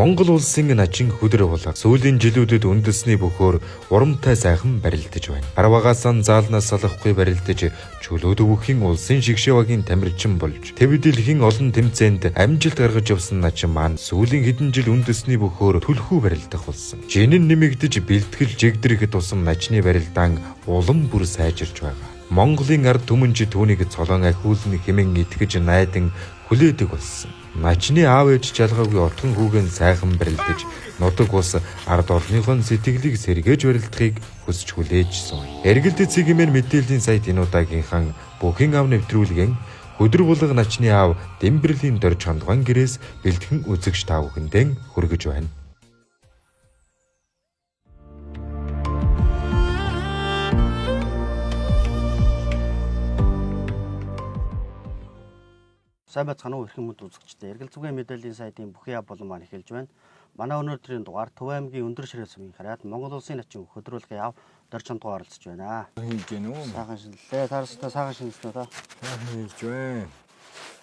Монгол улсын начин хөдөр булга сүүлийн жилүүдэд үндэсний бөхөөр урамтай сайхан барилдаж байна. Харвагаас заалнаас салахгүй барилдаж чөлөөдөг бүхийн улсын шигшээвагийн тамирчин болж тэвд дэлхийн олон тэмцээнд амжилт гаргаж явсан начин маань сүүлийн хэдэн жил үндэсний бөхөөр түлхүү барилдах болсон. Жинэн нэмэгдэж бэлтгэл жигдэрэх тусам начны барилдаан улам бүр сайжирч байгаа. Монголын ард түмэнч түүнийг цолон ахиулна хэмээн итгэж найдан хүлээдэг болсон. Начны аав ээж жалгаагүй отгон хүүгэн сайхан барилдаж нутаг ус ард орныхон сэтгэлийг сэргээж барилдахыг хүсч хүлээжсэн. Эргэлт цэгийн мэдээллийн сайт энэ удаагийнхан бүхэн ав нэвтрүүлгэн хөдөр булга начны аав Дэмбэрлийн дорж хандган гэрээс бэлтгэн үзэгч та бүхэндээ хүргэж байна. Сайн байцгаана уу эрхэм хүнд үзэгчдээ. Эргэл зүгийн мэдээллийн сайтын бүхэн яв болон маань эхэлж байна. Манай өнөөдрийн дугаар Төв аймгийн өндөр ширээ сумын хараад Монгол улсын начин хөдрүүлгэн яв дорж хандган оролцож байна. Хийж гэнэ үү? Сайхан шинэлээ. Таарстай сайхан шинэлсэн та. Сайхан хийж байна.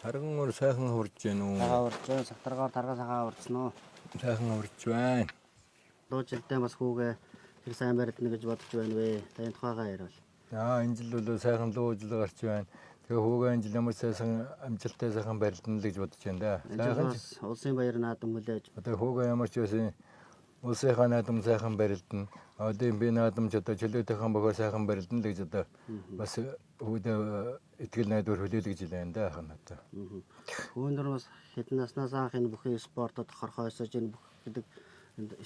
Харган өр сайхан хурж гэнэ үү? Сайхан хурж байна. Сахтаргаар тарга сайхан хурцсан уу? Сайхан хурж байна. Дуу жилдээ бас хүүгээ тэр сайн барилдана гэж бодож байна вэ? Та энэ тухайгаа ярил. За энэ жил бол сайхан луу жил гарч байна. Тэгээ хүүгээ энэ жил ямар сайхан амжилттай сайхан барилдана л гэж бодож байна да. Сайхан улсын баяр наадам хүлээж. Одоо хүүгээ ямар ч байсан улсынхаа наадам сайхан барилдана. Одоо би наадамч одоо чөлөөтөйхэн бохоор сайхан барилдана л гэж одоо бас хүүдэ итгэл найдвар хүлээлгэж байна да хана одоо. Өндөр бас хэдэн наснаас анх энэ бүхэн спортод хорхоосож энэ бүх гэдэг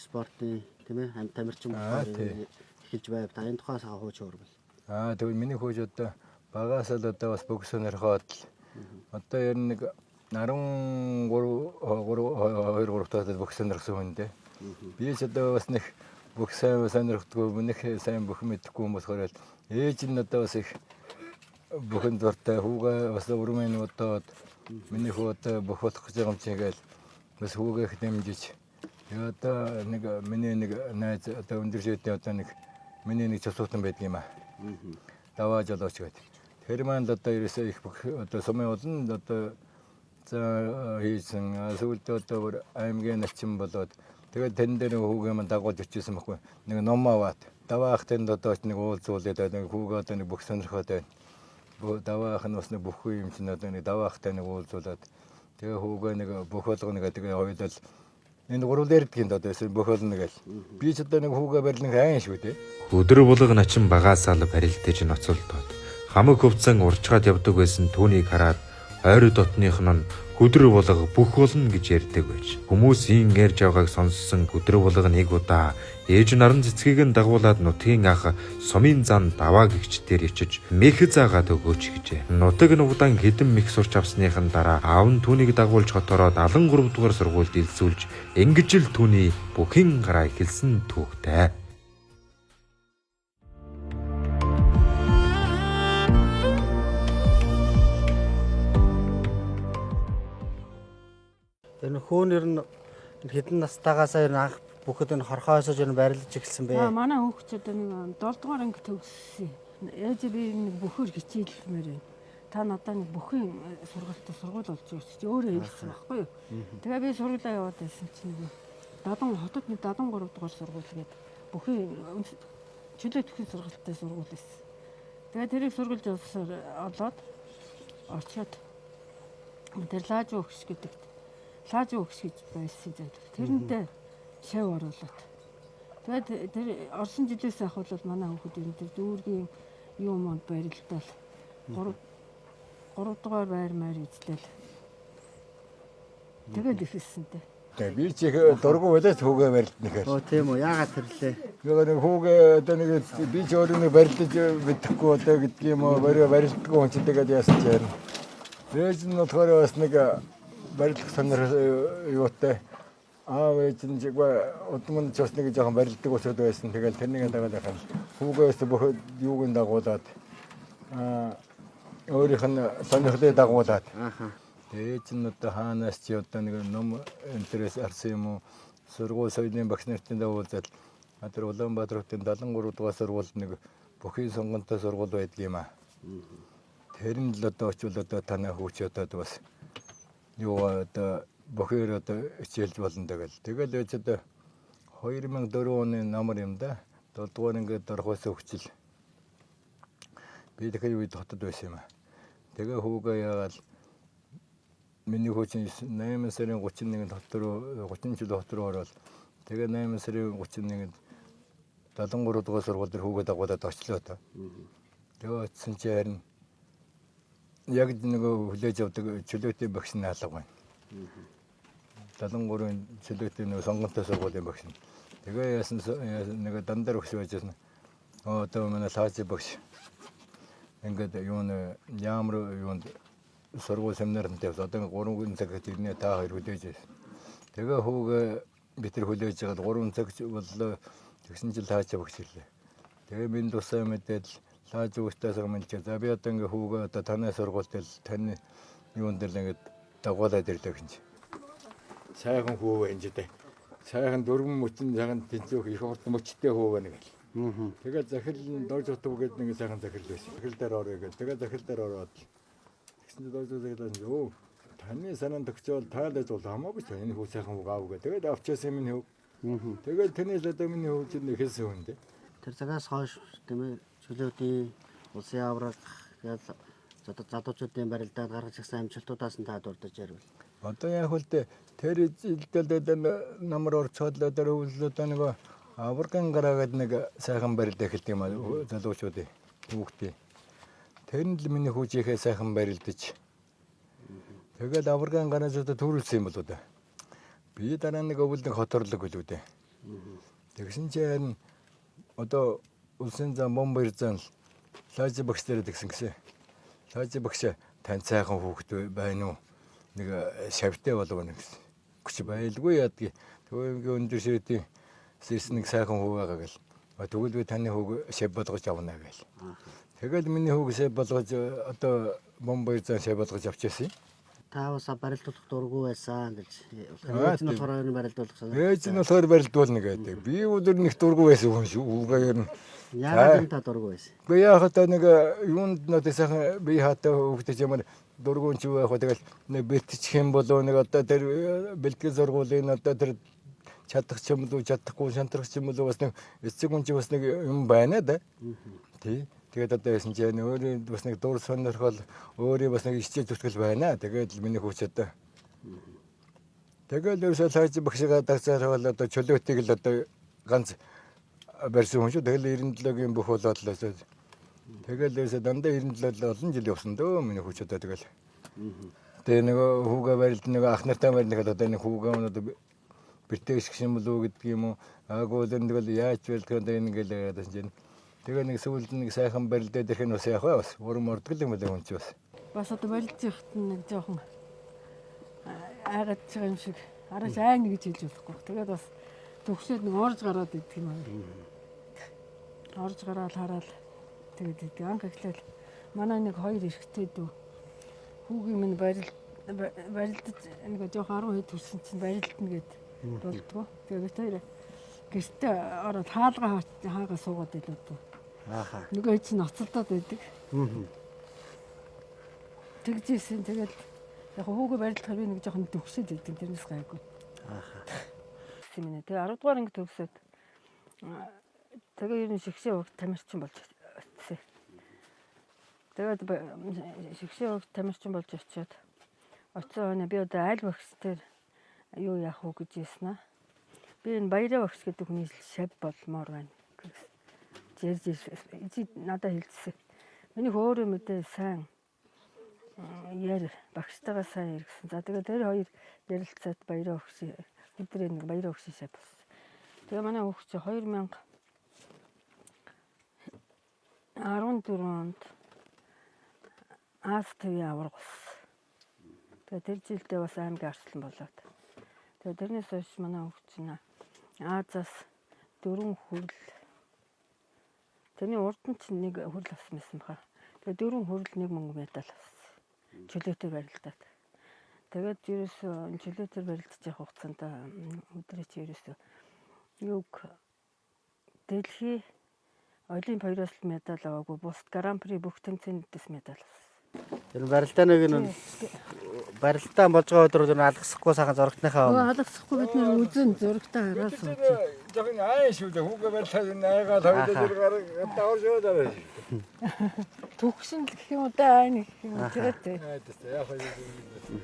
спортын тийм ээ тамирчин болохоор эхэлж байв. Та энэ тухай сайхан хууч өргөл. Тэгвэл миний хууч одоо багаас л одоо бас бүх сонирхоод одоо ер нь нэг 13 таатай бүх сонирхсан хүн дээ. Би ч одоо бас нэг бүх сайн сонирхдаггүй, нэг сайн бүх мэдхгүй юм болохоор ээж нь одоо бас их бүхэн дуртай хүүгээ бас өрмэн удаад миний хүү одоо бүх болох гэж байгаа юм чигээл бас хүүгээ их дэмжиж одоо нэг миний нэг найз одоо өндөр шийдтэй одоо нэг миний нэг цусуутан байдаг юм аа. Даваа жолооч гэдэг. Тэр маань одоо ерөөсөө их одоо сумын олон одоо за хийсэн сүүлдээ одоо аймгийн начин болоод тэгээд тэн дээр хүүгээ маань дагуулж очижсэн байхгүй нэг ном аваад даваа ахтанд одоо нэг уулзуулаад нэг хүүгээ одоо нэг бүх сонирхоод байна. Даваа ах нь бас нэг бүх юм чинь одоо нэг даваа ахтай нэг уулзуулаад тэгээ хүүгээ нэг бүх болгоно гэдэг хоёулаа энэ гурван дээрдгийн одоо бүх болно гэл. Би ч одоо нэг хүүгээ барилна айн шүү дээ. Хөдөр булга начин багаасаа л барилдаж ноцолдоод хамаг хөвцөн урчгаад явдаг байсан түүнийг хараад ойр дотных нь хөдөр булга бүх болно гэж ярьдаг байж. Хүмүүсийн ярьж байгааг сонссон хөдөр булга нэг удаа ээж наран цэцгийг нь дагуулад нутгийн ах сумын зан даваа гэгч дээр ичиж мэх заагаад өгөөч гэжээ. Нутаг нугдаан хэдэн мэх сурч авсныхан дараа аав нь түүнийг дагуулж хотороод 73 дугаар сургуульд илсүүлж ингэж л түүний бүхэн гараа эхэлсэн түүхтэй. Тэр хөөнөр нь хэдэн настайгаас ер нь анх бүхэд энэ хорхоосож ер нь барилж эхэлсэн бэ? Манай хүүхчүүд нэг 7 дугаар анги төгссөн. Ээж би нэг бөхөр хичээлмээр байна. Та надаа нэг бүхэн сургууль болж өгч өөрөө хэлсэн байхгүй юу? Тэгээ би сургуулаа яваад байсан чинь хотод нэг 73 дугаар сургууль гээд бүхэн чөлөө төгсийн сургуультай сургууль байсан. Тэгээ тэрийг сургуульд олоод орчоод тэр лааж өгч гэдэгт лааж өгч гэж байсан зүйл. Тэрэндээ шав оруулаад. Тэгээд тэр орсон жилээс ахвал манай хүүхэд энэ тэр дүүргийн юм монд барилдал 3 дугаар байр маяр эзлэл. Тэгээд ихэлсэнтэй. Тэгээ би ч их дургу болоод хүүгээ барилдана гэхээр. Тийм үү. Яагаад тэрлээ? Нэг хүүгээ одоо нэг би ч өөрөө нэг барилдаж мэдэхгүй одоо гэдэг юм уу барилддаггүй хүн чинь тэгээд яасан ч ярина. Ээж нь болохоор бас нэг барилдах сонирхол юутай аав ээж нь удмын ч бас нэг жоохон барилддаг усуд байсан. Тэгэл тэрнийг дагаад ахад хүүгээс бүх юуг нь дагуулад өөрийнх нь сонирхлыг дагуулад ээж нь одоо хаанаас ч одоо нэг ном интерес арсан юм уу сургууль соёлын багш нартын дагуулад тэр Улаанбаатарын 73 дугаар сургуульд нэг бүхий сонгонтой сургууль байдаг юм аа. Тэр нь л одоо очивол одоо танай хүүч одоо бас юу одоо бохоор одоо хичээлж болно тэгэл. Тэгэл ээж одоо 2004 оны намар юм да. 7 дугаар ингээд орохоос өгчл. Би тэгэхээр үед хотод байсан юм аа. Тэгээ хүүгээ яагаад миний хүүчин 8 сарын 31-нд хот руу 30 жил хот руу ороод тэгээ 8 сарын 31-нд 73 дугаар сургууль дээр хүүгээ дагуулад очлоо та. Тэгээ очсон чи харин яг нөгөө хүлээж авдаг чөлөөтэй багш нь алга байна. 73-ын чөлөөтэй нөгөө сонгонтой сургуулийн багш нь. Тэгээ яасан нэг дандар багш байжсэн. Одоо манай лаажи багш. Ингээд юу нэ ямар юунд сургууль семинарт явсан. Одоо 3 цаг ирнэ та хоёр хүлээж байсан. Тэгээ хүүгээ бид нар хүлээж байгаа 3 цаг боллоо. Тэгсэн чинь лаажи багш ирлээ. Тэгээ минь тусаа мэдээд лаажи багштайс гомч. За би одоо ингээ хүүгээ одоо танай сургуульд л таны юунд л ингээд дагуулад ирлээ гэж. Сайхан хүү байна ч дээ. Сайхан дөрвөн мөчн цагаан тэнцөөх их урт мөчтэй хүү байна гэл. Тэгээд захирал дорж утав гэдэг нэг сайхан захирал байсан. Захирал дээр орё гэл. Тэгээд захирал дээр ороод тэгсэн чинь дорж утав өө таны санаанд төгсөөл таалаж бол хамаагүй ч энэ хүү сайхан хүү аав гэ. Тэгээд авчаасан минь хүү. Тэгээд тэнээс одоо миний хүү чинь ихсэн хүн дээ. Тэр цагаас хойш тийм ээ чөлөөтийн улсын авраг залуучуудын барилдаад гаргаж ирсэн амжилтуудаас нь та дурдж ярил. Одоо яг л тэр жилдээ намар орцоод л одоо өвлөдөө нэг аварган гараагаад нэг сайхан барилд эхэлдэг юм аа залуучуудын хүүхдээ. Тэр нь л миний хүүжийнхээ сайхан барилдаж. Тэгээд аварган гараас одоо төрүүлсэн юм болоо да. Би дараа нэг өвлөдөг хоторлог билүү дээ. Тэгсэн чинь одоо улсын зам бомбер зам лаажи багш дээр тэгсэн гэсэн. Лаажи багш тань сайхан хүүхэд байна уу? Нэг шавьтай болгоно гэсэн. Хүч байлгүй яадгийг. Тэгвэл өндөр ширээдийн сэрс нэг сайхан хүү байгаа гэл. Тэгвэл би таны хүүг шав болгож авна гэл. Тэгэл миний хүүг шав болгож одоо бомбер зам шав болгож авчихсан. Та бас барилдуулах дургүй байсан гэж. Ээж нь болохоор барилдуулах санаа. Ээж нь болохоор барилдуулна гэдэг. Би өдөр нэг дургүй байсан хүн шүү. Үгээр нь. Яагаад та дургүй байсан? Би яхад нэг юунд нэг сайхан би хатаа хөвгдөж ямар дургуун ч байх. Тэгэл нэг бэлтчих юм болоо нэг одоо тэр бэлтгэл сургуулийн одоо тэр чадах ч юм уу чадахгүй шантрах ч юм уу бас нэг эцэг хүн ч бас нэг юм байна да. Тий. Тэгээд одоо яасан ч өөрийн бас нэг дур сонирхол өөрийн бас нэг ичээл зүтгэл байна. Тэгээд миний хүүч одоо. Тэгээд ерөөсөө лаажи багшгаа дагцаар бол одоо чөлөөтийг л одоо ганц барьсан хүн шүү. Тэгэл 97-гийн бүх болоод л. Тэгэл ерөөсөө дандаа 97 олон жил явсан дөө миний хүүч одоо тэгэл. Тэгээ нэг хүүгээ барилд нэг ах нартай барилд нэг одоо нэг хүүгээ одоо бэртэж гişин болов гэдэг юм уу. Аагүй л тэгэл яаж барилдах одоо энэ гэл яриад байна. Тэгээ нэг сүүлд нэг сайхан барилдаад ирэх нь бас яах вэ? Бас урам ордог юм байна хүн ч бас. Бас одоо барилж ихт нэг жоохон айгаад байгаа юм шиг араш айна гэж хэлж болохгүй. Тэгээд бас төгсөөд нэг орж гараад идэх юм аа. Орж гараад хараад тэгээд идэх. Анх эхлээл манай нэг хоёр эрэгтэй дүү хүүгийн минь барилдаж нэг жоохон 10 хэд хүрсэн чинь барилдана гэд болдгоо. Тэгээд тэр гэртээ ороод хаагаа суугаад идэв дүү. Ааха. Нөгөө чинь ноцолдоод байдаг. Тэгжсэн тэгэл яг хүүгээ барилдахаар би нэг жоохон төгсөд идэв тэрнээс гайгүй. Ааха. Тэгээ 10 дугаар анги төгсөөд тэгээ ер нь шигшээ өгт тамирчин болж очив. Тэгээд шигшээ өгт тамирчин болж очиод очиод би одоо айл багштай юу яах вэ гэж хэлсэн аа. Би энэ баяраа багш гэдэг хүний шав болмоор байна. Чи надад хэлсэн. Миний хөөрөө мэдээ сайн яар багштайгаа сайн ярьсан. За тэгээ тэр хоёр ярилцаад баяраа өгч өдрөө нэг баяраа өгч шав болсон. Тэгээ манай хүүхд чи 2014 онд Аз ТV авраг болсон. Тэгээ тэр жилдээ бас аймгийн арслан болоод. Тэгээ тэрнээс хойш манай хүүхд чинь Азаас 4 хүрэл. Тэрний урд нь чинь нэг хүрэл авсан байсан баха. Тэгээ 4 хүрэл нэг мөнгө медаль авсан. Чөлөөтэй барилдаад. Тэгээд ерөөсөө чөлөөтэй барилдаж явах хугацаанд өдрөө чи ерөөсөө юг дэлхий олимп хоёроос медаль аваагүй бус гран при бүх тэмцээнүүдээс медаль авсан. Тэр барилдааныг нь барилдаан болж байгаа өдрүүд нь алгасахгүй сайхан зурагтныхаа Алгасахгүй бид нэр үзэн зурагтаа хараад сууж. Жохин аа шүү дээ. Хүүгээ барьлаа найгаа тавьдаг зэрэг давар шөөдөө. Төгсөн гэх юм да нэг юм тэрэтэ.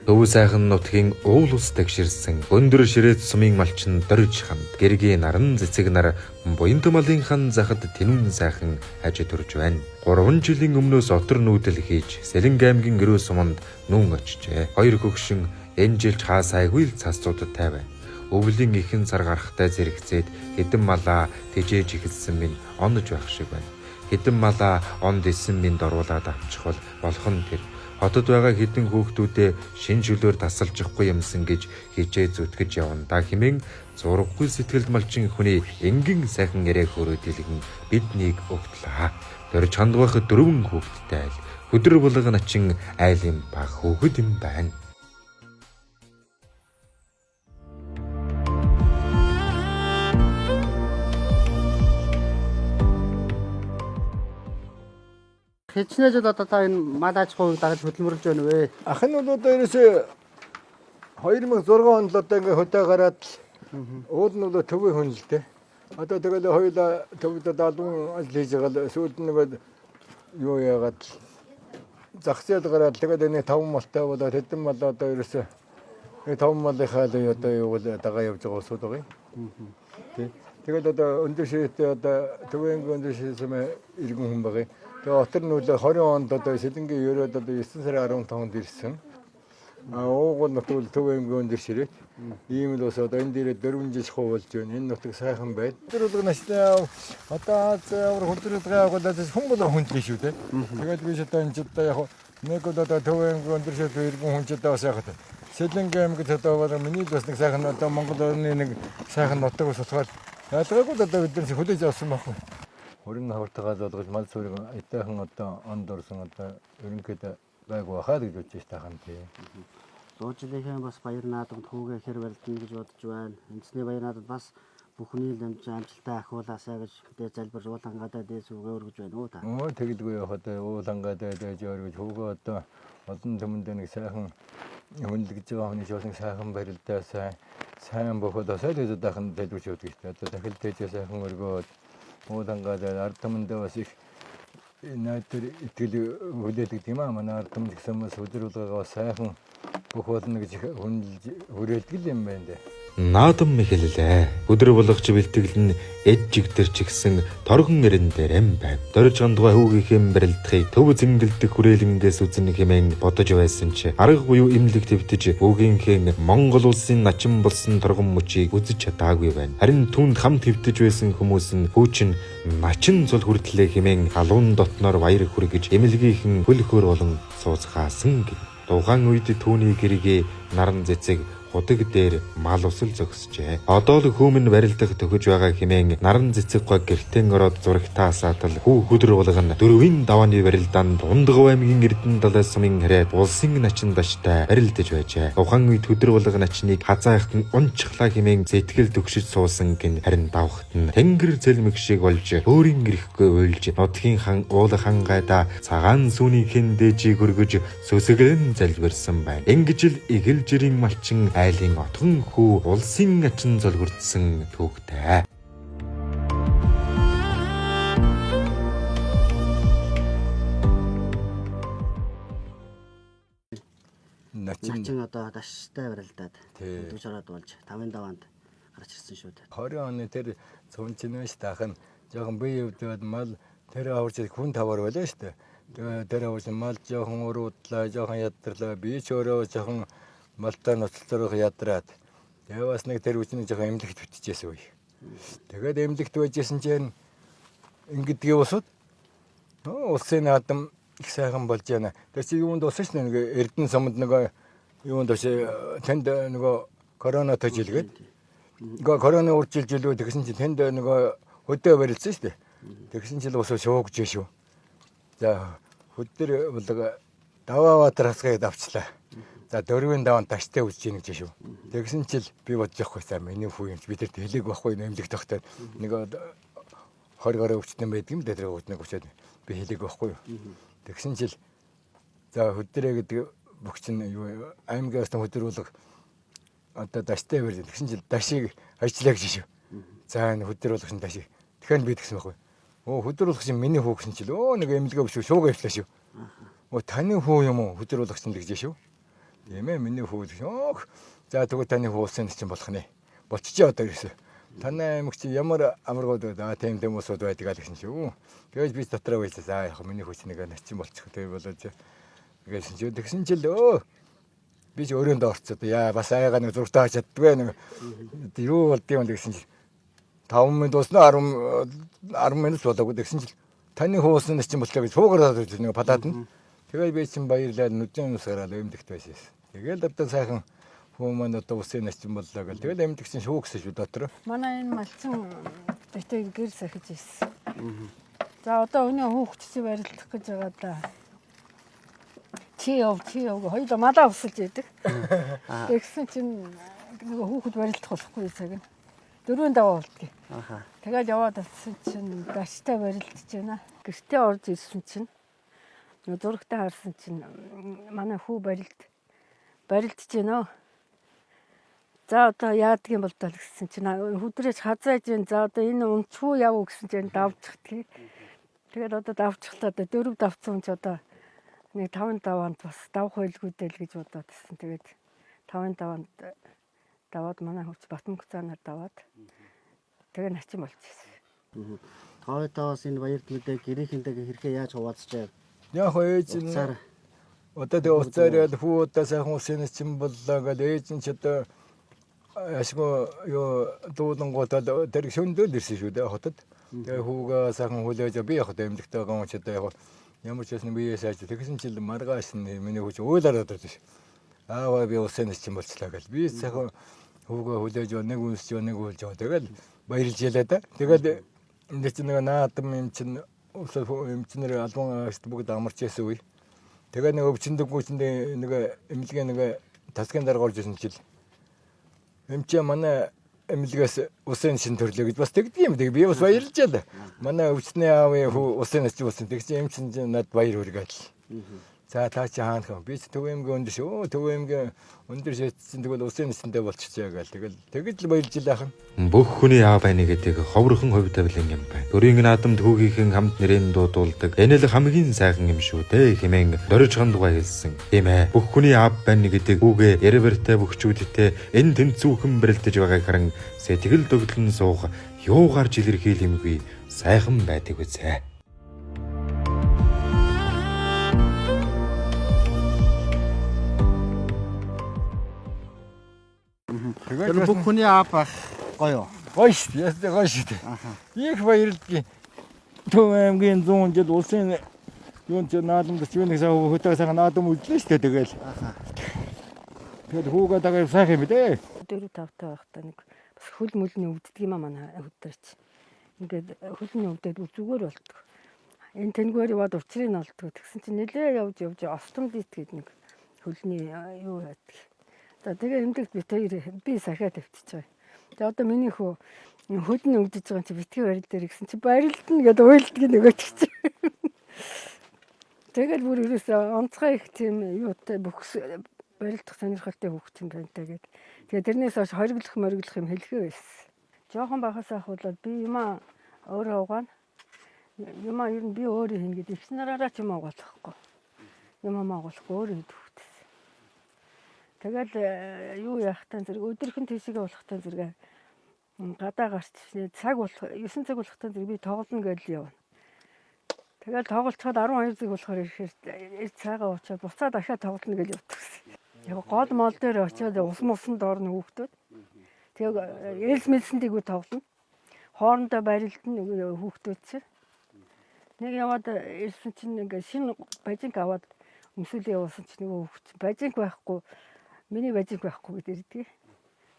Төв сайхан нутгийн уул ус тагширсан өндөр ширээд сумын малчин дөрж ханд гэргийн наран цэцэг нар буян томалынхан захад тэнүүн сайхан аж төрж байна. 3 жилийн өмнөөс отор нүүдэл хийж Сэлэнг аймгийн гэрөө суманд нүүн очжээ. Хоёр хөгшин энэ жилч хаа сайгүй л цасцуудад тайван. Өвлийн ихэн сар гарахтай зэрэгцээд хэдэн малаа тэжээж ихэлсэн минь онож байх шиг байна. Хэдэн малаа онд исэн минь оруулаад авчих болох нь тэр. Хотод байгаа хэдэн хүүхдүүдээ шин шүлөөр тасалжихгүй юмсан гэж хичээ зүтгэж явна. Та хэмээн зураггүй сэтгэлд малчин хүний энгийн сайхан яриаг хөрөөд илгэн биднийг өгтлээ. Дөрж хандвах 4 хүүхэдтэй айл. Өдөр булган начин айлын баг хөөхд юм байна. Хэчнээ жил одоо та энэ мал аж ахуйг дагаж хөдөлмөрлөж байна вэ? Ах нь бол одоо ерөөсөө 2006 онд л одоо ингээ хөдөө гараад уул нь бол төвөө хүн л дээ. Одоо тэгэл хоёулаа төвд даалгын ажил хийж байгаа л сүйд нэг юу яагаад зах зээл гараад тэгээд энэ 5 малтай болоод хэдэн мал одоо ерөөсөө 5 малынхаа л одоо юу бол дагаа явж байгаа усуд байгаа юм. Тэгээд одоо өндөр ширээтэй одоо төвийн өндөр ширээсээ иргэн хүн байгаа. Тэгээ отор нүүлээ 20 онд одоо Сэлэнгийн ерөөд одоо 9 сарын 15-нд ирсэн. Уугуул нутгал төвийн өндөр ширээ. Ийм л ус одоо энэ дээрээ 4 жил хуулж байна. Энэ нутаг сайхан байна. Тэр бол настай одоо зөөр хөлдрөд гайхаад хүн бол хүндлээ шүү дээ. Тэгээд би одоо энэ ч одоо яг нэг одоо төвийн өндөр ширээ иргэн хүн ч одоо бас яхад Сэлэнгийн аймагт одоо бол миний бас нэг сайхан одоо Монгол орны нэг сайхан нутаг ус болохоор ялгаагүй одоо биднээс хүлээж авсан байхгүй. Өрн хавтагаад болгож мал сүрэг айтайхан одоо онд орсон одоо ерөнхийдөө байгуу хаад гэж бодож таахан тий. Дуужилынхаа бас баяр наадамд хүүгээ хэр барилдана гэж бодож байна. Эндсний баяр наадамд бас бүхний л амжилттай ахиулаасаа гэж мэдээ залбирж уулангаадаа дээс үгээ өргөж байна уу та? Тэгэлгүй явахад уулангаадаа дээж өргөж хүүгээ одоо олон түмэнд нэг сайхан хүнлэгж байгаа хүний шоолын сайхан барилдаа сайн боход асаад дэдхэн дэдвч өгдөг гэдэг. Одоо дахил дээж сайхан өргөөд уулангаадаа ард түмэндээ бас их найдвар итгэл хүлээдэг юм аа. Манай ард түмэн гэсэн хүмүүс өдөр болгоо сайхан бүх болно гэж хүрээлдэг юм байна дээ. Наадам мэхэллээ. Өдөр болгоч бэлтгэл нь эд жигдэр чигсэн торгон эрен дээр эм байв. Дөрж гандгаа хүүгийнхэн барилдахыг төв зингэлдэх хүрээлэнгээс үзэн хэмээн бодож байсан чи арга буюу имлэг твтэж хүүгийнхэн Монгол улсын начин болсон торгон мөчийг үзэж чадаагүй байна. Харин түнд хам твтэж байсан хүмүүс нь хүүчин начин цул хүртлээ хэмээн алуун дотноор баяр хүргэж эмэлгийнхэн хөлхөр болон сууцгаасан гэв. Тухайн үед түүний гэргээ наран цэцэг худаг дээр мал усал зогсжээ. Одоо л хүмүн барилдах төхөж байгаа хэмээн наран цэцэг гоо гэртэн ороод зурагтаасаа тал хүү хөдөр болгон 4 давааны барилдаанд Ундгав аймгийн Эрдэнэ далай сумын хараад улсын начин даштай барилдаж байжээ. Тухайн үед хөдөр болгон начныг хазаахт нь унчглаа хэмээн сэтгэл төгшөж суусан гин харин давхт нь тэнгэр зэлмэг шиг болж өөрийн ирэхгүй уйлж нутгийн хан уул хангайда цагаан сүүнийхэн дээжийг өргөж сөсөглөн залбирсан байна. Ингэж л игэл жирийн малчин айлын отгон хүү улсын начин золгордсон түүхтэй. Начин одоо даштай барилдаад өдөрж ороод болж 5 даваанд гарч ирсэн шүү дээ. 20 оны тэр цүнчнээс тахан жоохон бие өвдөд мал тэр аварч хүн тавар байлаа шүү дээ. Тэр аварч мал жоохон уруудлаа, жоохон ядрлаа. Би ч өөрөө жоохон малтай ноцлорох ядраад. Тэгээ бас нэг тэр үчиг жоохон эмнэлэгт бүтчихсэн үе. Тэгээд эмнэлэгт байжсэн чинь ингэдгээ усууд улсын наадам их сайхан болж байна. Тэр чи юунд усан ш нэг Эрдэнэ сумд нэг юунд ус тэнд нөгөө корона төжилгээд. Нөгөө корона уржилж илүү тэгсэн чи тэнд нөгөө хөдөө барилсан ш. Тэгсэн чил ус шуугж шүү. За хөдөр болго даваа баатар хасгаад авчлаа. За 4 даван таштай үзэж ийн гэж шүү. Тэгсэн чил би бодож явахгүй саа миний хүү юмч бидэрт хэлээг байхгүй нэмлэг тогтоод нэг 20 гаруй өвчтөн байдаг юм дээр өвчнэг өчөөд би хэлээг байхгүй юу. Тэгсэн чил За хөдрөө гэдэг бүх чинь юу аймагаас хөдрүүлэг одоо даштай барьж тэгсэн чинь дашийг ажиллаа гэж шүү. За энэ хөдрүүлэгч нь дашийг. Тэгэхээр би тэгсэн байхгүй. Хөдрүүлэгч миний хүү гэсэн чинь нэг эмнэлгээ өшөө шуугаа явчлаа шүү. Таны хүү юм уу хөдрүүлэгч нь гэж шүү. Тийм ээ миний хүү гэж. За тэгвэл таны хүү улсын чинь болох нэ. Болчихоо одоо гэсэн. Танай аймаг чи ямар амаргууд тийм хүмүүсүүд байдаг гэсэн шүү. Тэгэж би дотроо байлаа. За яг миний хүү чинь нэг начин болчих. Тэгээ болоод гэсэн чи тэгсэн чил би ч өрөөнд орцоо. Яа бас аяга нэг зургтаа хаж чаддгүй нэг юу болд юм гэсэн чи 5 минут дуусна 10 минут болоогүй гэсэн чи таны хүү улсын начин болчихоо гэж суугаад нэг падаад нь. Тэгээ би чинь баярлаад нүдэн усаараа эмдэгт байсан. Тэгэл одоо сайхан хүү маань одоо усын начин боллоо гэл. Тэгэл эмдэгч чинь шүүгсэн шүү дотор. Манай энэ малчин дэвтэг гэр сахиж ирсэн. За одоо өнөө хүүхдчээ барилдах гэж байгаа да. Чи яв хоёул малаа усалж яадаг. Тэгсэн чинь нэг хүүхэд барилдах болохгүй цаг нь. 4 даваа болдгийг. Тэгээд яваад атсан чинь даштай барилдаж байна. Гэртээ орж ирсэн чинь зурагтаа харсан чинь манай хүү барилдаж байна. За одоо яадаг юм бол тал гэсэн чинь хөдрөөж хазааж байна. За одоо энэ унцгүй яв гэсэн чинь давчихдаг. Тэгээд одоо давчихлаа одоо 4 давцсан ч одоо нэг 5 даваанд бас давах байлгүйдэл гэж бодоод байсан. Тэгээд 5 даваанд даваад манай хөвч Батмөнх цаанаар даваад тэгээ начин болчихсон. 5 даваас энэ баярт мэдээ гэрээхэндээ хэрхэн яаж хуваалцжээ? Яг ээж нь одоо тэгээ уцаар ял хүү удаа сайхан усын начин боллоо гэл ээж нь ч одоо ашгүй юу дуулангууд тэр шөндөөл ирсэн шүү дээ хотод. Тэгээ хүүгээ сайхан хүлээж би яг эмдэгтэй байгаа юм ч одоо яг ямар ч байсан биеэ сайж тэгсэн чил маргааш нь миний хүүч уйлаад одод шүү. Ааваа би усын начин болчлаа гэл. Би сайхан хүүгээ хүлээж нэг үнсч нэг үйлж байгаа. Тэгэл баярлж ялаа да. Тэгэл энэ чинь нэг наадам юм чинь эмчнэр албан агт бүгд амарч яасан үе. Тэгээ нэг өвчнөдгөө чинь нэг эмнэлгээ нэг тасгийн дарга орж ирсэн чил. Эмчээ манай эмнэлгээс усын шин төрлөө гэж бас тэгдэг юм. Тэгээ би бас баярлж ялаа. Манай өвчтний аавын хүү усын начин болсон. Тэгсэн эмч чинь над баяр хүргээл. За та чи хаана хөө? Би ч төвөмгийн өндөр шүү. Төвөмгийн өндөр шийдсэн тэгвэл усын нисэндээ болчихжээ гээл. Тэгэл баярлж илаах нь. Бүх хүний аав байна гэдэг ховрхон хувь тавилан юм байна. Дөрийн наадамд хүүгийнхэн хамт нэрэн дуудулдаг. Энэ л хамгийн сайхан юм шүү дээ хэмээн дөрж хандгаа хэлсэн. Тийм ээ. Бүх хүний аав байна гэдэг үгээ ярвэртэй бөхчүүдтэй энэ тэнцүүхэн бэрэлдэж байгааг харан сэтгэл дөгдлөн суух юугаар жилэрхийл юмгүй сайхан байдаг үзье. Тэр бүх хүний аав байх гоё. Гоё шүү дээ. Гоё шүү дээ. Их баярлалаа. Төв аймгийн 100 жил улсын юун ч наадамд ч нэг сая хөтөө сайхан наадам үлдлээ шүү дээ тэгэл. Тэгэл хүүгээ дагаа сайхан юм дээ. 4-5 таа байхдаа нэг бас хөл мөлний өвддөг юм аа манай хөдөрч. Ингээд хөлний өвдөд зүгээр болдог. Энэ тэнгүүр яваад учрыг нь олддог. Тэгсэн чинь нэлээ явж остомдит гэдэг нэг хөлний юу байдаг. За тэгээ эмдэгт би сахиа тавьчихж байгаа. Тэгээ одоо миний хөө хөлний өвдөж байгаа чи битгий барил дээр гисэн чи барилдана гэдээ уйлдаг нөгөөч чи. Тэгэл бүр ерөөсөө онцгой их тийм юутай бүхс барилдах сонирхолтой хүүхэд юм байна тэгээд. Тэгээ тэрнээс хойш хориглох юм хэлхээ байсан. Жохон бахасаа хуулаад би юмаа өөрөө угаана. Юмаа ер нь би өөрөө хийнэ гэдэг их нараараа ч юм агуулахгүй. Юмаа агуулахгүй өөрөө хийдэг. Тэгэл юу яахтаа зэрэг өдөрхөн тийшээ болохтаа зэрэг гадаа гарч цаг болох 9 цаг болохтаа зэрэг би тоглоно гэж явна. Тэгэл тоглолцоход 12 цаг болохоор ирэхээр цагаа уучаад буцаад дахиад тоглоно гэж явдаг. Яг гол мол дээр очиод ус мусан доорно хүүхдүүд. Тэгээ ээлс мэлсэндийгүү тоглоно. Хоорондоо барилдана хүүхдүүд чинь. Нэг яваад ирсэн чинь нэг шинэ бажинг аваад өмсөөлөө явуулсан чинь нөгөө хүүхд бажинг байхгүй миний бажинг байхгүй гэдэг ирдэг.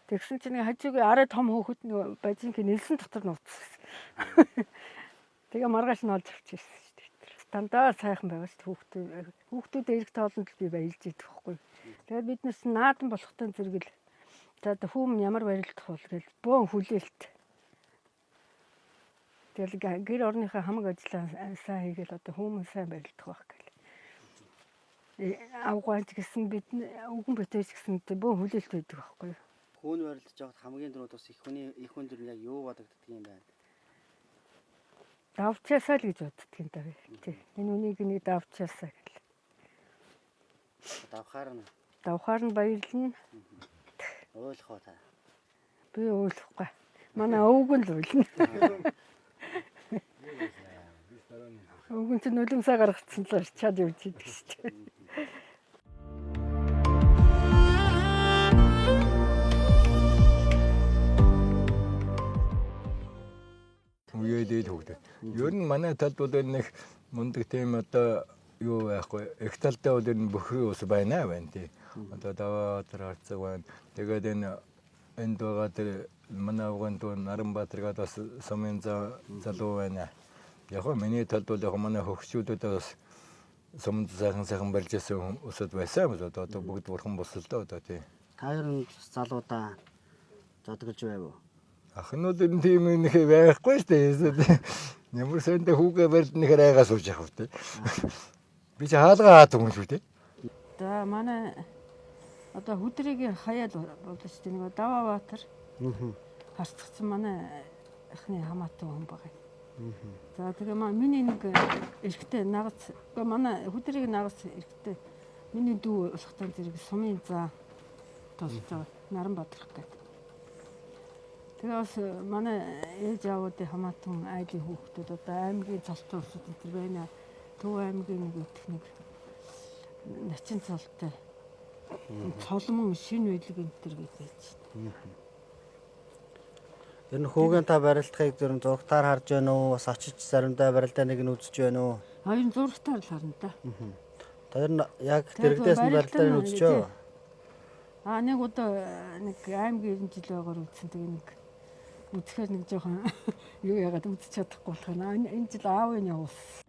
Тэгсэн чинь нэг хажуугийн арай том хүүхэд нөгөө бажинг нэлсэн дотор нууцсан. Тэгээ маргааш нь олж авчихсан шүү дээ. Дандаа сайхан байгаа шүү дээ хүүхдүүд эрэг тоолонд л би баярлж идэх байхгүй. Тэгээд бид нарс наадам болохтой зэрэг л за хүүм ямар барилдах бол гэж бөөн хүлээлт. Тэгэл гэр орныхаа хамаг ажиллаа сайн хийгээл одоо хүүм сайн барилдах байх гэл. авгаанч гэсэн бид үгэн битэж гэсэн бөө хүлээлт байдаг байхгүй юу. Хүүн барилдаж явахад хамгийн түрүүнд бас их хүн дэр нь яг юу бодогддөг юм байна. Давчаасаа л гэж боддөг юм даа. Тий. Энэ үнийг нэг давчаасаа гэл. Давхаар нь баярлна. Ойлгоо та. Би ойлгохгүй. Манай өвгөн л үйлнэ. Өвгөн ч нулимсаа гаргацсан л чад явж идэг шүү дээ. Үеэдэл хөгдөв. Ер нь манай талд бол нэг мундаг тийм одоо юу байхгүй их талдаа бол энэ бөхрийн ус байна тий. Одоо даваа тарцаг байна. Тэгээд энд байгаа тэр манай авган дуу Наранбаатар гэдэг бас сумын залуу байна. Яг нь миний талд бол яг манай хөгшчүүдээ бас сумд сайхан барьж байсан усуд байсан бол одоо бүгд бурхан босолдоо одоо тий. Та ер нь залуудаа зодголж байв уу? Ахнууд энэ тийм нэг байхгүй шүү дээ. Ямар сонтой хүүгээ барьд нэхэр айгаа сууж явах үү. Би ч хаалгаа хаад юм шүү дээ. За манай одоо хүдрийг хаяад болдог шүү дээ. Нэг Даваабаатар. Харцсан манай эхний хамаатан хүн байгаа. За тэгээ миний нэг эрэгтэй нагц манай хүдрийг нагц эрэгтэй миний дүү болохтой зэрэг сумын за толж байгаа Наранбаатар гэдэг. Тэгээ бас манай ээж аавуудын хамаатан айлын хүүхдүүд одоо аймгийн цолтой усуд энэ байна. Төв аймгийн нэг техник начин цолтой. Цолмон шин үйлэг энэ төр гэж байж байна. Ер нь хүүгийн та барилдахыг зөв зургатаар харж байна уу? Бас очиж заримдаа барилдаа нэг нь үзэж байна уу? Хоёр зургатаар л харна да. Та ер нь яг дэрэгдээс нь барилдаа нь үзэж байгаа. Нэг удаа нэг аймгийн жил байгаар үзсэн тэгээ нэг үзэхээр нэг жоохон юу яагаад үзэж чадахгүй болох нь энэ жил аавын явуус.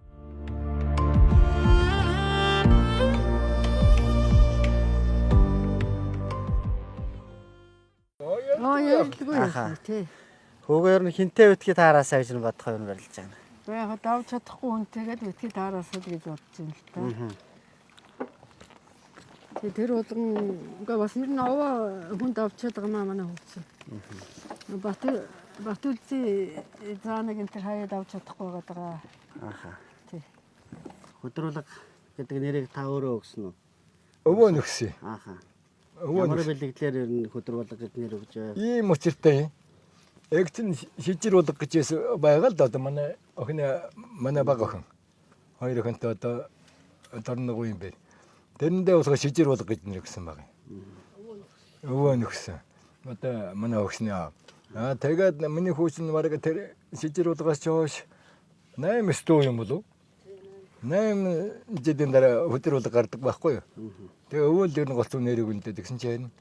Яагаад тий. Хүүгээр нь хинтээ битгий таараасаа гэж бодох юм барилж байгаа. Яг давж чадахгүй хүнтэйгээд битгий таараасаа гэж бодож байна л та. Тэр болгон ингээ бас ер нь овоо хүн давчаад байгаа манай хүүхдсэн. Батүлзээ зааныг энэ тэр хаяад авч чадахгүй байгаа. Тий. Хөдрүүлэг гэдэг нэрийг та өөрөө өгсөн үү? Өвөө нөхсөн. Ямар бэлэглэлээр ер нь хөдрүүлэг гэдэг нэр өгч байв? Ийм учиртай. Эгцэн шижир болго гэж байгаа л да одоо манай охины манай баг охин. Хоёр охинтой одоо дорног юм бэ. Тэрэндээ усга шижир болго гэж нэр өгсөн байгаа. Өвөө нөхсөн. Одоо манай охины тэгээд миний хүүчин бараг тэр шижир болгоос ч хойш 8 стуу юм болов? 8 жилийн дараа хөдөр болго гардаг байхгүй юу? Тэгээ өвөл ер нь голцоо нэрийг үнэтэй тэгсэн чинь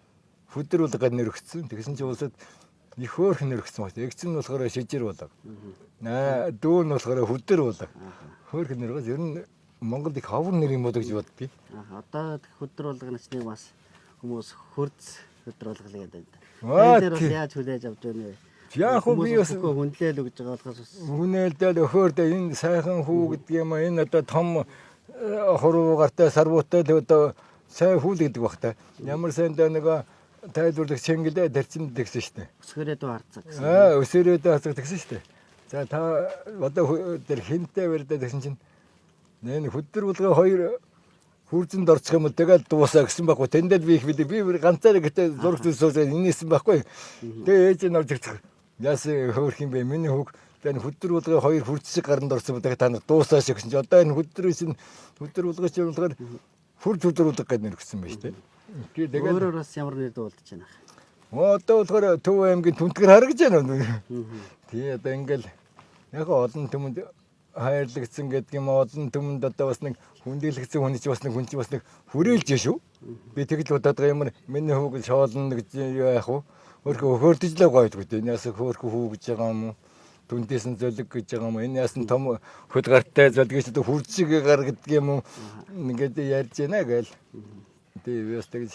хөдөр болго нэр өгсөн. Тэгсэн чинь улсад их хөөх нэр өгсөн байна. Эгцэн нь болохоор шижир болго. Дүү нь болохоор хөдөр болго. Хөөх нэргээс ер нь Монголд их ховор нэр юм болоо гэж боддгийг. Одоо хөдөр болгоно ч нэг бас хүмүүс хурц хөдөр болгол гэдэг байна. Тэр бас яаж хүлээж авч байна вэ? Яг хөө би бас хүнлээл өгж байгаа болохоос хүнээлдэл өхөөрдөө энэ сайхан хүү гэдэг юм аа. Энэ одоо том хуруугартай сарвуутай одоо сайн хүүл гэдэг бах та. Ямар сайндаа нэг тайлбарлах чингэлээ тарчин тэгсэн шүү дээ. өсгөрөөд харцаг гэсэн. Өсгөрөөд харцаг тэгсэн шүү дээ. За та одоо тэр хинтээ барьдаа тэгсэн чинь энэ хөдөр булгаа хоёр хүрзэнд орчих юм уу тэгэл дуусаа гэсэн байхгүй. Тэндэл би их би ганцаараа гэтээ зураг зүйлсөө инээсэн байхгүй. Тэгээ ээж нь орж ирчих. Яс хөөх юм бэ? Миний хүүг энэ хөдөр булгаа хоёр хүрзэг гаранд орсон гэдэг та нар дуусаа шиг гэсэн чинь одоо энэ хөдөр булгаа чинь болохоор хурд хөдөр булгаа гэж нэр өгсөн байна шүү дээ. Тэгээд өөрөөр бас ямар нэр дуулдаж байна. Одоо болохоор Төв аймгийн түнтгэр харагдаж байна. Тий одоо ингээл яг олон түмэнд хайрлагдсан гэдэг юм олон түмэнд одоо бас нэг хүндэглэгдсэн хүн чи бас нэг хүрээлж шүү. Би тэгэл бодоод байгаа юм миний хүүг шоолно гэж яах вэ? Өөрхөө хөөрдөж л гоё гэдэг. Энэ ясаа хөөрхөө хүү гэж байгаа юм уу? Түндээс нь зөлөг гэж байгаа юм уу? Энэ яасан том хөд гартай зөлгөөс одоо хүрцэг гар гэдэг юм уу? Ингээд ярьж байна гээл. Тэгээ бас тэгж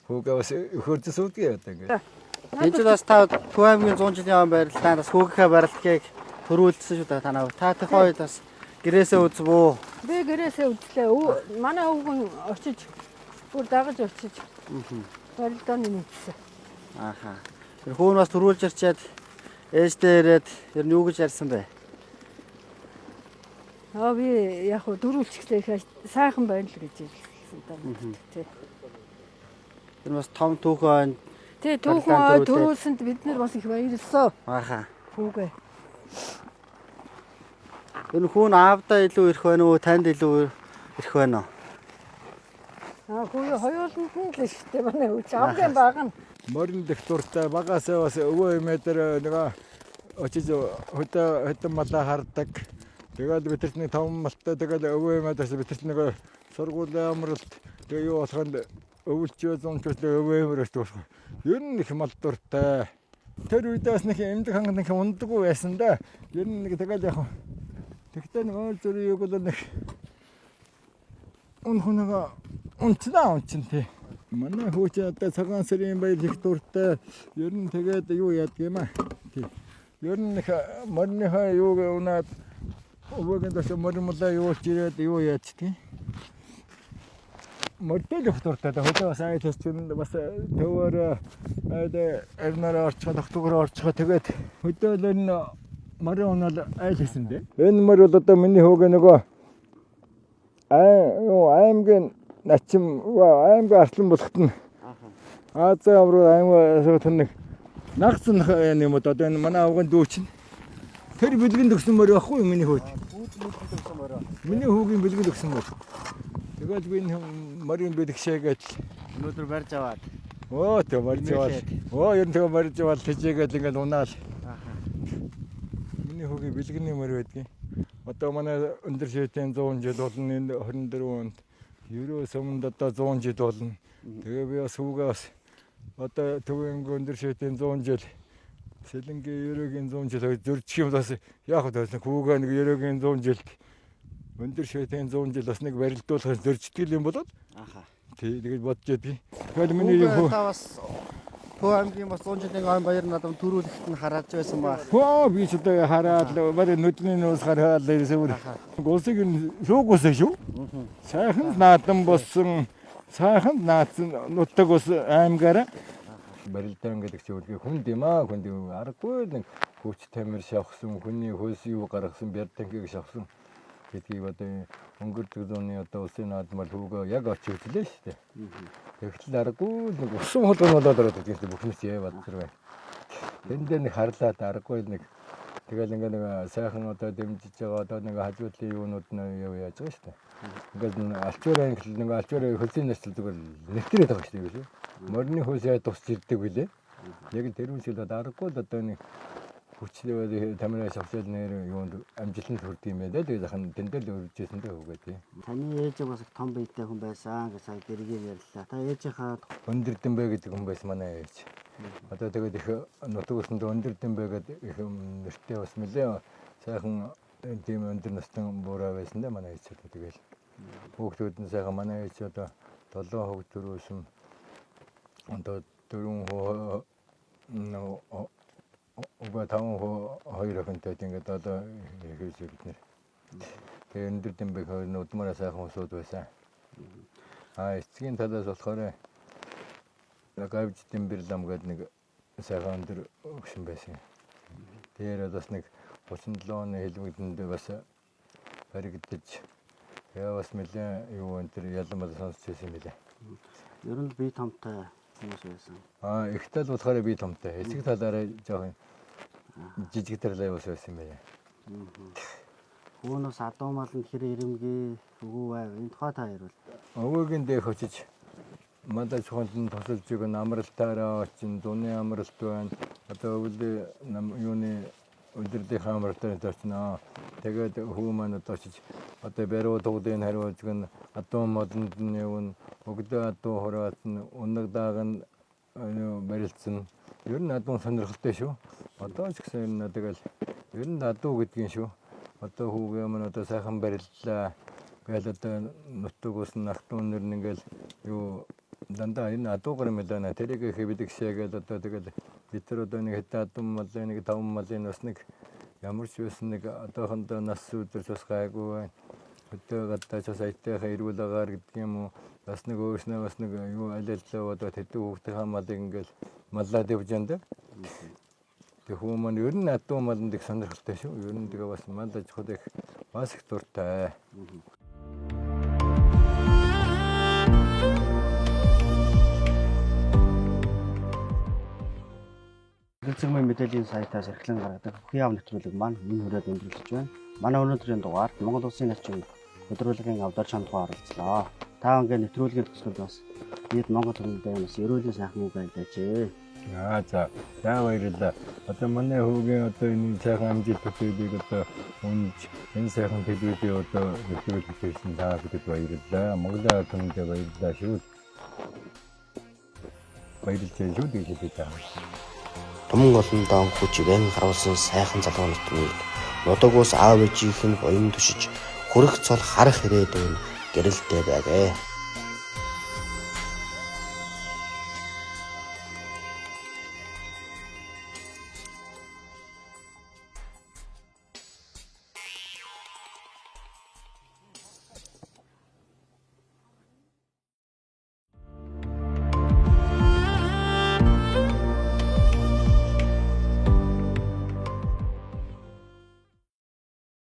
хүүгээ бас хөөрдөс үүдгээ одоо ингээд. Энэ ч бас та Төв аймгийн 100 жилийн өмнө барилдаанд бас хүүгийнхээ барилдгийг төрүүлсэн шүү дээ та нар. Та тэр хоёрт бас Гэрээсээ үзвөө. Би гэрээсээ үзлээ. Манай өвгөн очиж бүр дагаж очиж барилдааны нэгсэн. Ааха. Тэр хүүн бас төрүүлж ирчээд ээжтэй ирээд ер нь юу гэж ярьсан бэ? Би яг хөө дөрүүлчихлээ их сайхан байна л гэж хэлсэн даа. Тий. Тэр бас том түүхэн. Тий, түүхэн төрүүлсэнд бид нар бас их баярлсан. Ааха. Хүүгээ. Энэ хүүн аавдаа илүү ирэх байна уу? Танд илүү ирэх байна уу? Хүүе хоёуланд нь л ихтэй манай үуч авгийн бага нь. Морин дэх дуртай багасаа бас өвөө эмээдэр нэг очиж хөтөн малаа хардаг. Тэгээд бидэрт нэг 5 малтай тэгээд өвөө эмээдээс бидэрт нэг сургуулийн амралт тэгээ юу болоход өвөлчөө зончос өвөө эмээрээс дуусах. Ер нь их мал дуртай. Тэр үедээс нэг эмдэг хангад нэг ундаггүй байсан да. Ер нь нэг тэгээд яг тэгтээ нэг өөр зүрх юу бол нэг унхнага унчин тий. Манай хүүч одоо цагаан сарын баяр их дуртай. Ер нь тэгээд юу яадаг юм аа. Тий. Ер нь морныхаа юу унаад өвөгийн дэс мормолоо юулж ирээд юу яачдаг. Мордэл их дуртай. Хөдөө бас айлс чинь бас төвөр эрнараа орцгоо тогтгоор орцгоо тэгээд хөдөөл нь морин унаад айл хийсэн дээ. Энэ мөр бол одоо миний хүүгээ нөгөө аймгийн начим аймгийн артлан болохт нь Азийн аврал аймаг нэг нагцсан юм одоо энэ манай авгын дүү чинь тэр бэлгэн төгсөн мөр байхгүй миний хүүд. Миний хүүгийн бэлгэн төгсөн мөр. Тэгээд би энэ морин бэлгшээгээд Өнөөдөр барьж аваад. Тэг барьж аваад. Ер нь тэгээ барьж аваад тэжээгээд ингээд унаал. Миний хүүгийн бэлгэний мөр байдгийг. Одоо манай өндөр шийдэн 100 жил болно энэ 24 онд. Ерөөс өмнө одоо 100 жил болно. Тэгээ би бас хүүгээ бас одоо төвийн өндөр шийдэн 100 жил. Сэлэнгийн ерөөгийн 100 жил зөрчих юм бас яг л хүүгээ нэг ерөөгийн 100 жилд өндөр шийдэн 100 жил бас нэг барилдуулахаас зөрчдөг юм болоод. Ааха. Тий тэгээд бодож ядгийг. Тэгээд миний хүү бас Хөө аймгийн бас 100 жилийн айн баяр надад төрүүлэхэд нь хараад байсан ба. Би ч одоо хараад барь нүдний нөөс хараад ирсэн. Госыг шүүгөөсөө шүү. Сайхан наадам болсон. Сайхан наадсан нутаг ус аймгаараа барилдаан гэдэг чинь үлгээ хүнд юм аа. Хүнд юм аргагүй нэг хүч тамир шавхсан хүний хөөс юу гаргасан бяртангийг шавхсан гэдгийг одоо өнгөрдөг зууны одоо улсын наадмаар хүүгээ яг очиж үзлээ шүү дээ. Тэгтэл аргагүй нэг усан холгон болоод ороод гэдэг бүхнээс яа бадсар байна. Тэн дээр нэг харлаад аргагүй нэг тэгэл ингээ нэг сайхан одоо дэмжиж байгаа одоо нэг хажуудлын юунууд нь юу яаж байгаа шүү дээ. Ингээд алчуурын нэг алчуурын хөлсийн нэстэл зүгээр нэвтрээд байгаа шүү дээ. Морины хөөс яа тусч ирдэг билээ. Яг тэр үн шиг аргагүй одоо нэг хүчлээ тамираа шавшаал нэр юунд амжилтанд хүрдэг юм байна. Тэгээ захын тэн дээр л өржижсэн дээ үгүй тий. Таны ээж бас том биетэй хүн байсан гэж сая дэргээр ярьлаа. Та ээжийнхаа Өндөрдөн бай гэдэг хүн байсан манай ээж. Одоо тэгээд их нутаг усанд өндөрдөн бай гэдэг их нэртэй бас нэлээ сайхан тийм өндөр настан буураа байсан дээ манай ээж. Тэгэл хүүхдүүд нь сайхан манай ээж одоо 7 хүүхд төрүүлсэн. Одоо 4 уга 5 хоёр охинтой ингээд одоо хийж бид нэр. Тэгээ өндөр дэмбэг хоёр удмаараа сайхан усуд байсан. Эцгийн талаас болохоор гавж дэмбэрлам гэдэг нэг сайхан өндөр өгсөн байсан. Тэр бас нэг 37 оны хэлбэгэнд бас баригдаж яа бас нэлээ юу өндөр ялмал сонсч байсан юм билээ. ер нь бие томтой хүмүүс байсан. Их тал болохоор бие томтой. Эцэг талаараа жоохон жижиг төрлөө ус байсан юм байна. Хүүнээс адуу маланд хэр ирэмгүй үгүй байв. Энэ тухай та ярил. Өвөгийн дэх очиж мандаж хонд нь тосолж өгөн амралтаараа очин дуны амралт байна. Одоо өвлийн юуны өдөрлийн амралтаар очно. Тэгээд хүү маань одоо очиж одоо бариу дугдын хариулж гэн адуу молонд нь явна. Өгдөө адуу хороот нь унаг дааган барилдсан. Ер нь адуу сонирхолтой шүү. Одоо ч гэсэн энэ тэгэл ер нь адуу гэдгийг шүү. Одоо хүүгээ маань одоо сайхан бариллаа. Гээл одоо нутаг ус нахтун нэр нэгэл юу дандаа энэ адуугаар юм байна. Тэрийг хэвдэг шээгээл одоо тэгэл бид нар одоо нэг хэдэн адуу малын нэг 5 малын бас нэг ямар ч байсан нэг одоохондоо нас өдөр бас гайгүй байна. Өдөө гадаа ч бас аятайхаа эрүүл агаар гэдэг юм уу. Бас нэг өөрснөө бас нэг юу алиаллаа бодоод хэдэн хүүхдээ хамаалыг ингээл маллаад явж байна да. Тэг хүмүүс маань ер нь адуу малнд их сонирхолтой шүү. Ер нь тэгээ бас мал аж ахуйд их бас их дуртай. Эргэлзээ мэдээллийн сайтаас эрхлэн гаргадаг бүхий яв нэвтрүүлэг маань энэ хүрээд өндөрлөж байна. Манай өнөөдрийн дугаард Монгол Улсын элчин хөтөлбөрийн авдар чамдгаа оролцлоо. Та ингээ нэвтрүүлгийн төслөд бас нийт Монгол хүмүүстээ бас эрүүлийн сайхан үг айлжээ. За баярлалаа. Одоо манай хүүгийн одоо энэ сайхан амжилт төсөөлийг одоо үнж энэ сайхан төлөвлөлтийг одоо нэвтрүүлэх гэсэн та бүхэнд баярлалаа. Монголын хүмүүстээ баярлалаа шүү. Баярлалаа шүү гэж хэлээд байна. Туман олондоо хүч ивэн харуулсан сайхан залуу нутгийг нутагуус аав ээжийнх нь буян түшиж хүрэх цол харах ирээдүйн гэрэлтэй байгээ.